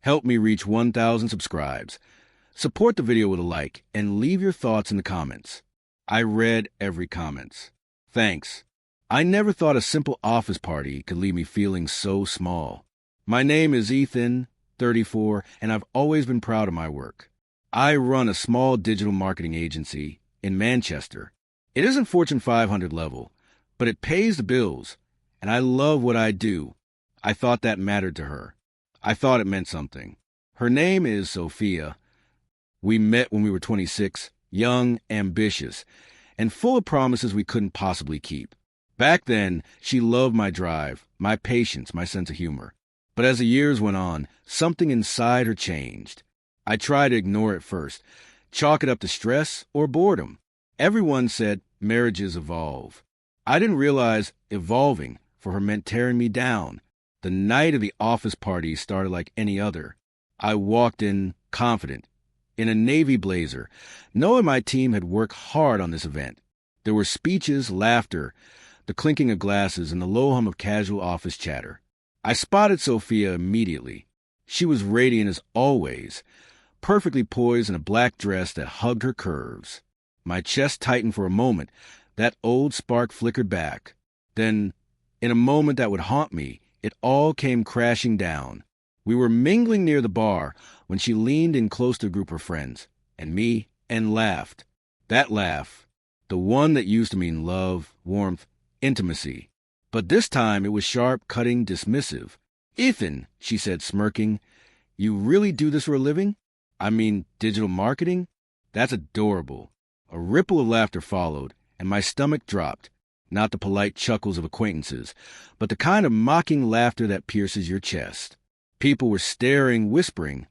Help me reach 1,000 subscribes. Support the video with a like and leave your thoughts in the comments. I read every comment. Thanks. I never thought a simple office party could leave me feeling so small. My name is Ethan, 34, and I've always been proud of my work. I run a small digital marketing agency in Manchester. It isn't Fortune 500 level, but it pays the bills, and I love what I do. I thought that mattered to her. I thought it meant something. Her name is Sophia. We met when we were 26, young, ambitious, and full of promises we couldn't possibly keep. Back then, she loved my drive, my patience, my sense of humor. But as the years went on, something inside her changed. I tried to ignore it first, chalk it up to stress or boredom. Everyone said marriages evolve. I didn't realize evolving for her meant tearing me down. The night of the office party started like any other. I walked in confident, in a navy blazer, knowing my team had worked hard on this event. There were speeches, laughter, the clinking of glasses, and the low hum of casual office chatter. I spotted Sophia immediately. She was radiant as always, perfectly poised in a black dress that hugged her curves. My chest tightened for a moment. That old spark flickered back. Then, in a moment that would haunt me, it all came crashing down. We were mingling near the bar when she leaned in close to a group of friends, and me, and laughed. That laugh, the one that used to mean love, warmth, intimacy. But this time it was sharp, cutting, dismissive. "Ethan," she said, smirking, "you really do this for a living? I mean, digital marketing? That's adorable." A ripple of laughter followed, and my stomach dropped. Not the polite chuckles of acquaintances, but the kind of mocking laughter that pierces your chest. People were staring, whispering,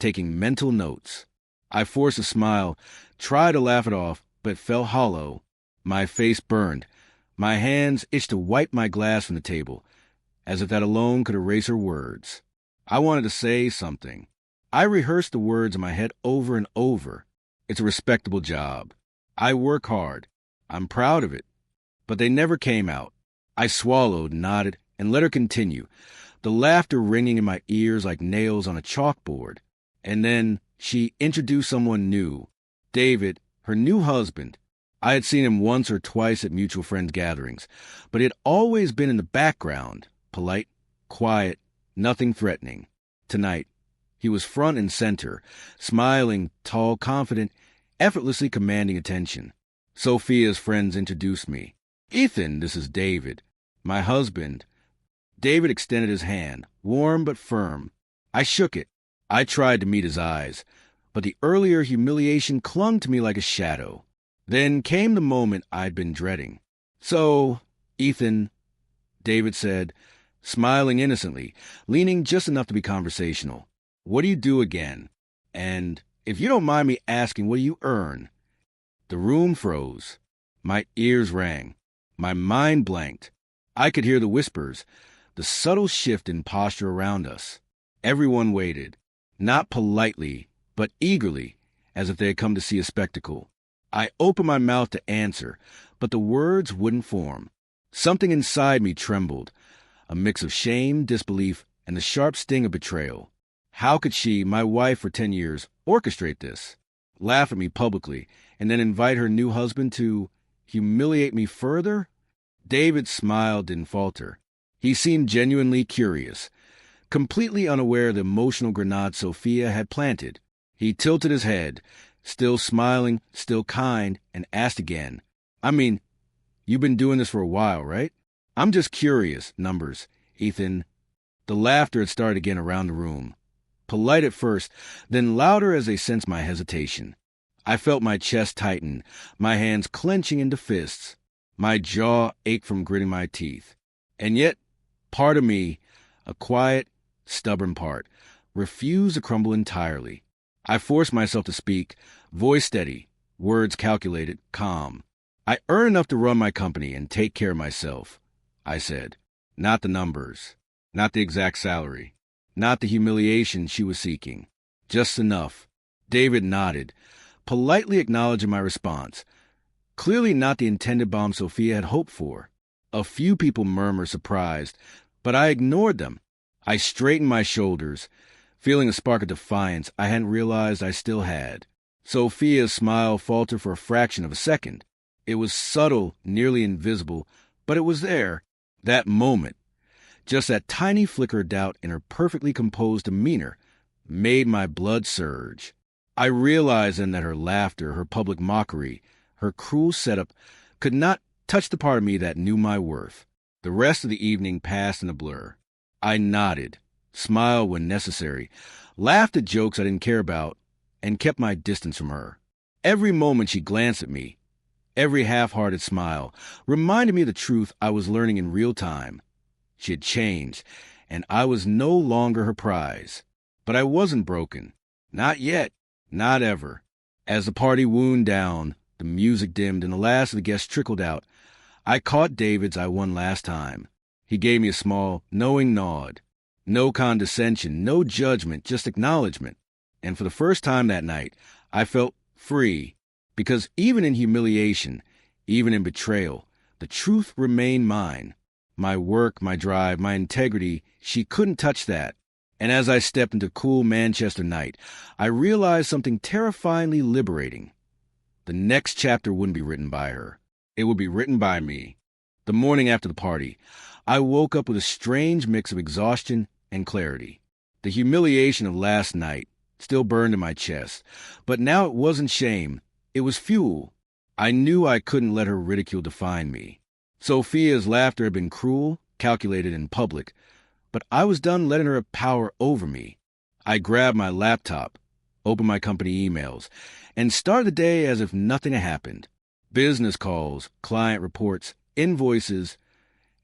taking mental notes. I forced a smile, tried to laugh it off, but it fell hollow. My face burned. My hands itched to wipe my glass from the table, as if that alone could erase her words. I wanted to say something. I rehearsed the words in my head over and over. It's a respectable job. I work hard. I'm proud of it. But they never came out. I swallowed, nodded, and let her continue, the laughter ringing in my ears like nails on a chalkboard. And then she introduced someone new, David, her new husband. I had seen him once or twice at mutual friends' gatherings, but he had always been in the background, polite, quiet, nothing threatening. Tonight, he was front and center, smiling, tall, confident, effortlessly commanding attention. Sophia's friends introduced me. "Ethan, this is David, my husband." David extended his hand, warm but firm. I shook it. I tried to meet his eyes, but the earlier humiliation clung to me like a shadow. Then came the moment I'd been dreading. "So, Ethan," David said, smiling innocently, leaning just enough to be conversational, "what do you do again? And if you don't mind me asking, what do you earn?" The room froze. My ears rang. My mind blanked. I could hear the whispers, the subtle shift in posture around us. Everyone waited, not politely, but eagerly, as if they had come to see a spectacle. I opened my mouth to answer, but the words wouldn't form. Something inside me trembled, a mix of shame, disbelief, and the sharp sting of betrayal. How could she, my wife for 10 years, orchestrate this? Laugh at me publicly, and then invite her new husband to humiliate me further? David's smile didn't falter. He seemed genuinely curious, completely unaware of the emotional grenade Sophia had planted. He tilted his head, still smiling, still kind, and asked again, "I mean, you've been doing this for a while, right?" "I'm just curious, numbers, Ethan." The laughter had started again around the room. Polite at first, then louder as they sensed my hesitation. I felt my chest tighten, my hands clenching into fists. My jaw ached from gritting my teeth. And yet, part of me, a quiet, stubborn part, refused to crumble entirely. I forced myself to speak, voice steady, words calculated, calm. "I earn enough to run my company and take care of myself," I said. Not the numbers, not the exact salary, not the humiliation she was seeking. Just enough. David nodded, politely acknowledging my response. Clearly not the intended bomb Sophia had hoped for. A few people murmured surprised, but I ignored them. I straightened my shoulders, feeling a spark of defiance I hadn't realized I still had. Sophia's smile faltered for a fraction of a second. It was subtle, nearly invisible, but it was there. That moment, just that tiny flicker of doubt in her perfectly composed demeanor, made my blood surge. I realized then that her laughter, her public mockery, her cruel setup could not touch the part of me that knew my worth. The rest of the evening passed in a blur. I nodded, smiled when necessary, laughed at jokes I didn't care about, and kept my distance from her. Every moment she glanced at me, every half-hearted smile, reminded me of the truth I was learning in real time. She had changed, and I was no longer her prize. But I wasn't broken. Not yet. Not ever. As the party wound down, the music dimmed, and the last of the guests trickled out, I caught David's "I won last time." He gave me a small, knowing nod. No condescension, no judgment, just acknowledgement. And for the first time that night, I felt free, because even in humiliation, even in betrayal, the truth remained mine. My work, my drive, my integrity, she couldn't touch that. And as I stepped into cool Manchester night, I realized something terrifyingly liberating. The next chapter wouldn't be written by her. It would be written by me. The morning after the party, I woke up with a strange mix of exhaustion and clarity. The humiliation of last night still burned in my chest, but now it wasn't shame. It was fuel. I knew I couldn't let her ridicule define me. Sophia's laughter had been cruel, calculated, in public, but I was done letting her have power over me. I grabbed my laptop, opened my company emails, and started the day as if nothing had happened. Business calls, client reports, invoices,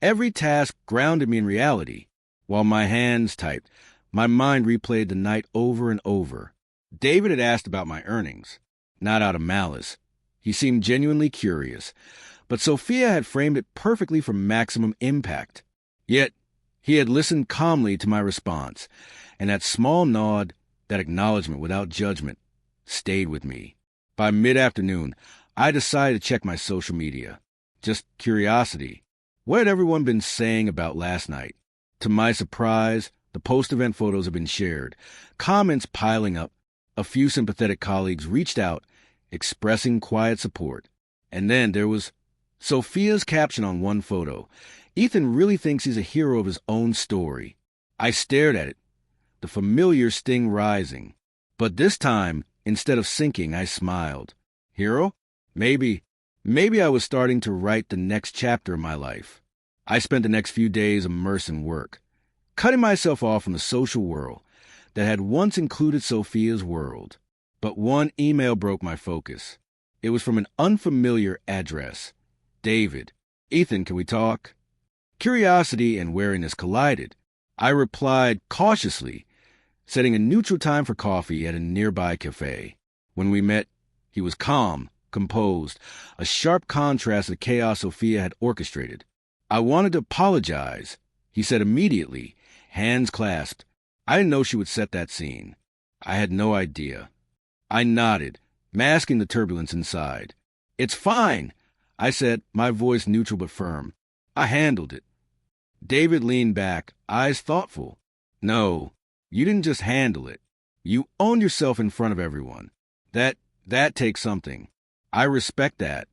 every task grounded me in reality. While my hands typed, my mind replayed the night over and over. David had asked about my earnings, not out of malice. He seemed genuinely curious, but Sophia had framed it perfectly for maximum impact. Yet, he had listened calmly to my response, and that small nod, that acknowledgement without judgment, stayed with me. By mid-afternoon, I decided to check my social media. Just curiosity. What had everyone been saying about last night? To my surprise, the post-event photos had been shared, comments piling up. A few sympathetic colleagues reached out, expressing quiet support. And then there was Sophia's caption on one photo. "Ethan really thinks he's a hero of his own story." I stared at it, the familiar sting rising. But this time, instead of sinking, I smiled. Hero? Maybe I was starting to write the next chapter of my life. I spent the next few days immersed in work, cutting myself off from the social world that had once included Sophia's world. But one email broke my focus. It was from an unfamiliar address. David. "Ethan, can we talk?" Curiosity and wariness collided. I replied cautiously, setting a neutral time for coffee at a nearby cafe. When we met, he was calm, composed, a sharp contrast to the chaos Sophia had orchestrated. I wanted to apologize, he said immediately, hands clasped. I didn't know she would set that scene. I had no idea. I nodded, masking the turbulence inside. "It's fine," I said, my voice neutral but firm. "I handled it." David leaned back, eyes thoughtful. "No, you didn't just handle it. You owned yourself in front of everyone. That takes something. I respect that."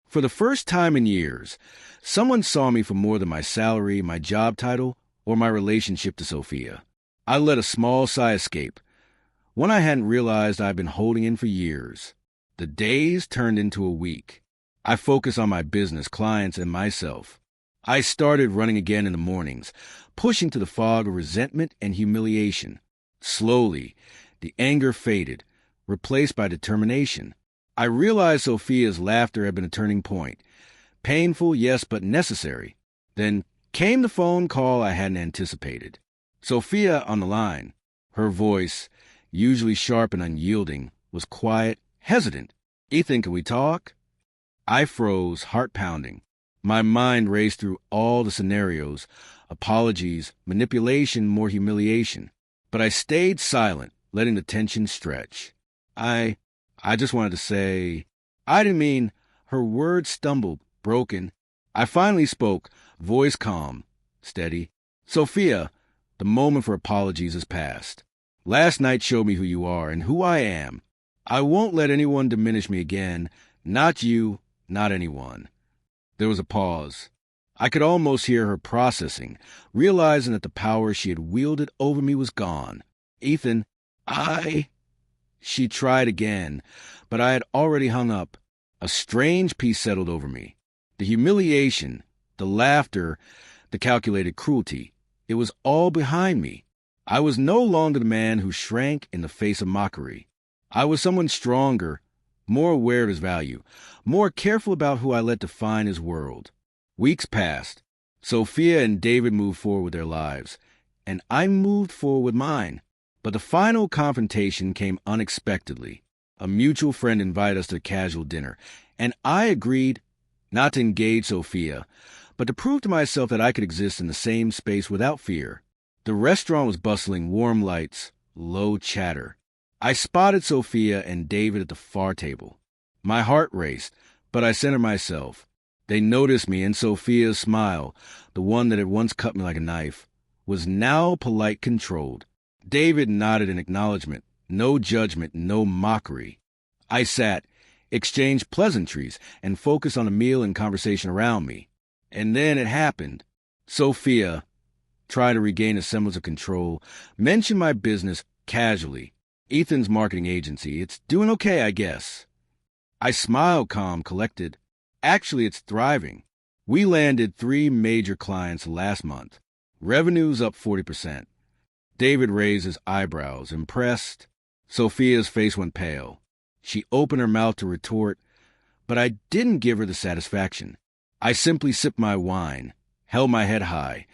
For the first time in years, someone saw me for more than my salary, my job title, or my relationship to Sophia. I let a small sigh escape, one I hadn't realized I'd been holding in for years. The days turned into a week. I focused on my business, clients, and myself. I started running again in the mornings, pushing to the fog of resentment and humiliation. Slowly, the anger faded, replaced by determination. I realized Sophia's laughter had been a turning point. Painful, yes, but necessary. Then came the phone call I hadn't anticipated. Sophia on the line. Her voice, usually sharp and unyielding, was quiet, hesitant. "Ethan, can we talk?" I froze, heart pounding. My mind raced through all the scenarios, apologies, manipulation, more humiliation. But I stayed silent, letting the tension stretch. I just wanted to say, I didn't mean. Her words stumbled, broken. I finally spoke, voice calm, steady. "Sophia, the moment for apologies is past. Last night showed me who you are and who I am. I won't let anyone diminish me again. Not you, not anyone." There was a pause. I could almost hear her processing, realizing that the power she had wielded over me was gone. "Ethan, She tried again, but I had already hung up. A strange peace settled over me. The humiliation, the laughter, the calculated cruelty, it was all behind me. I was no longer the man who shrank in the face of mockery. I was someone stronger, more aware of his value, more careful about who I let define his world. Weeks passed. Sophia and David moved forward with their lives, and I moved forward with mine. But the final confrontation came unexpectedly. A mutual friend invited us to a casual dinner, and I agreed not to engage Sophia, but to prove to myself that I could exist in the same space without fear. The restaurant was bustling, warm lights, low chatter. I spotted Sophia and David at the far table. My heart raced, but I centered myself. They noticed me, and Sophia's smile, the one that had once cut me like a knife, was now polite, controlled. David nodded in acknowledgement. No judgment, no mockery. I sat, exchanged pleasantries, and focused on the meal and conversation around me. And then it happened. Sophia, trying to regain a semblance of control, mentioned my business casually. "Ethan's marketing agency. It's doing okay, I guess." I smiled, calm, collected. "Actually, it's thriving. We landed 3 major clients last month. Revenue's up 40%. David raised his eyebrows, impressed. Sophia's face went pale. She opened her mouth to retort, but I didn't give her the satisfaction. I simply sipped my wine, held my head high,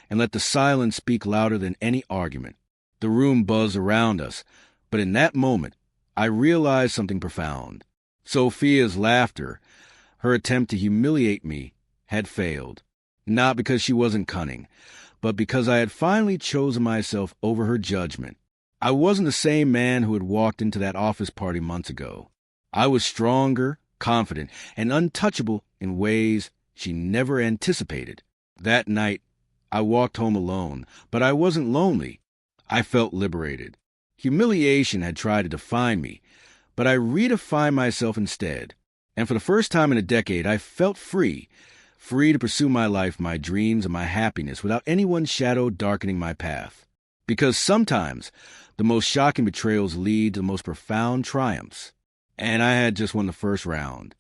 and let the silence speak louder than any argument. The room buzzed around us, but in that moment, I realized something profound. Sophia's laughter, her attempt to humiliate me, had failed. Not because she wasn't cunning, but because I had finally chosen myself over her judgment. I wasn't the same man who had walked into that office party months ago. I was stronger, confident, and untouchable in ways she never anticipated. That night, I walked home alone, but I wasn't lonely. I felt liberated. Humiliation had tried to define me, but I redefined myself instead. And for the first time in a decade, I felt free to pursue my life, my dreams, and my happiness without anyone's shadow darkening my path. Because sometimes the most shocking betrayals lead to the most profound triumphs. And I had just won the first round.